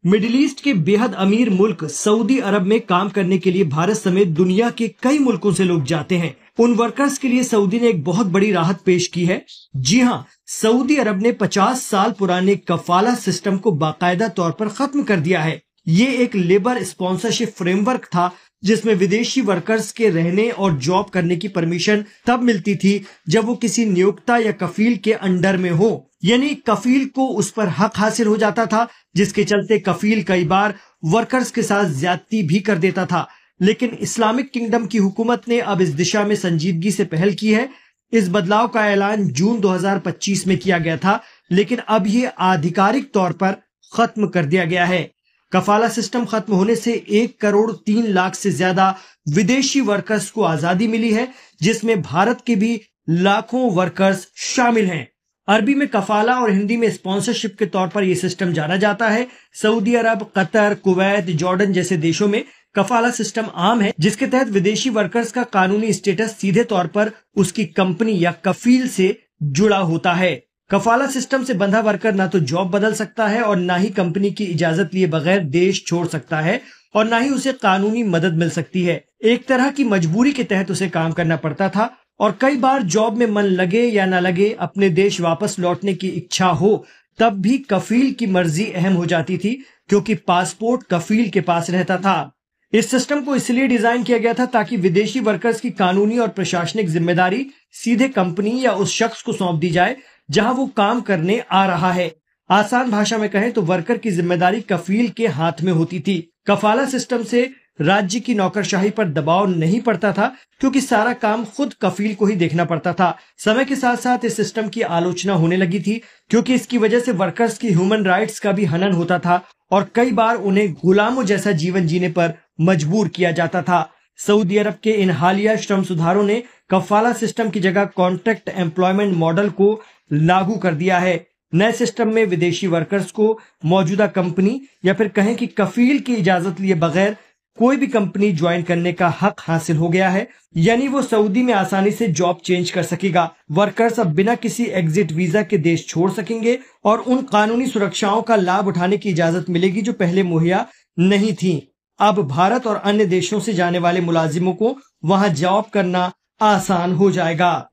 Middle east के बेहद अमीर मुल्क सऊदी अरब में काम करने के लिए भारत समेत दुनिया के कई मुल्कों से लोग जाते हैं। उन वर्कर्स के लिए सऊदी ने एक बहुत बड़ी राहत पेश की है। जी हाँ, सऊदी अरब ने 50 साल पुराने कफाला सिस्टम को बाकायदा तौर पर खत्म कर दिया है। ये एक लेबर स्पॉन्सरशिप फ्रेमवर्क था जिसमें विदेशी वर्कर्स के रहने और जॉब करने की परमिशन तब मिलती थी जब वो किसी नियोक्ता या कफील के अंडर में हो, यानी कफील को उस पर हक हासिल हो जाता था, जिसके चलते कफील कई बार वर्कर्स के साथ ज्यादती भी कर देता था। लेकिन इस्लामिक किंगडम की हुकूमत ने अब इस दिशा में संजीदगी से पहल की है। इस बदलाव का ऐलान जून 2025 में किया गया था, लेकिन अब ये आधिकारिक तौर पर खत्म कर दिया गया है। कफाला सिस्टम खत्म होने से 1 करोड़ 3 लाख से ज्यादा विदेशी वर्कर्स को आजादी मिली है, जिसमें भारत के भी लाखों वर्कर्स शामिल हैं। अरबी में कफाला और हिंदी में स्पॉन्सरशिप के तौर पर यह सिस्टम जाना जाता है। सऊदी अरब, कतर, कुवैत, जॉर्डन जैसे देशों में कफाला सिस्टम आम है, जिसके तहत विदेशी वर्कर्स का कानूनी स्टेटस सीधे तौर पर उसकी कंपनी या कफील से जुड़ा होता है। कफाला सिस्टम से बंधा वर्कर ना तो जॉब बदल सकता है और ना ही कंपनी की इजाजत लिए बगैर देश छोड़ सकता है और ना ही उसे कानूनी मदद मिल सकती है। एक तरह की मजबूरी के तहत उसे काम करना पड़ता था और कई बार जॉब में मन लगे या ना लगे, अपने देश वापस लौटने की इच्छा हो, तब भी कफील की मर्जी अहम हो जाती थी, क्योंकि पासपोर्ट कफील के पास रहता था। इस सिस्टम को इसलिए डिजाइन किया गया था ताकि विदेशी वर्कर्स की कानूनी और प्रशासनिक जिम्मेदारी सीधे कंपनी या उस शख्स को सौंप दी जाए जहां वो काम करने आ रहा है। आसान भाषा में कहें तो वर्कर की जिम्मेदारी कफील के हाथ में होती थी। कफाला सिस्टम से राज्य की नौकरशाही पर दबाव नहीं पड़ता था, क्योंकि सारा काम खुद कफील को ही देखना पड़ता था। समय के साथ साथ इस सिस्टम की आलोचना होने लगी थी, क्योंकि इसकी वजह से वर्कर्स की ह्यूमन राइट्स का भी हनन होता था और कई बार उन्हें गुलामों जैसा जीवन जीने पर मजबूर किया जाता था। सऊदी अरब के इन हालिया श्रम सुधारों ने कफाला सिस्टम की जगह कॉन्ट्रैक्ट एम्प्लॉयमेंट मॉडल को लागू कर दिया है। नए सिस्टम में विदेशी वर्कर्स को मौजूदा कंपनी या फिर कहें कि कफील की इजाजत लिए बगैर कोई भी कंपनी ज्वाइन करने का हक हासिल हो गया है, यानी वो सऊदी में आसानी से जॉब चेंज कर सकेगा। वर्कर्स अब बिना किसी एग्जिट वीजा के देश छोड़ सकेंगे और उन कानूनी सुरक्षाओं का लाभ उठाने की इजाजत मिलेगी जो पहले मुहैया नहीं थी। अब भारत और अन्य देशों से जाने वाले मुलाजिमों को वहां जॉब करना आसान हो जाएगा।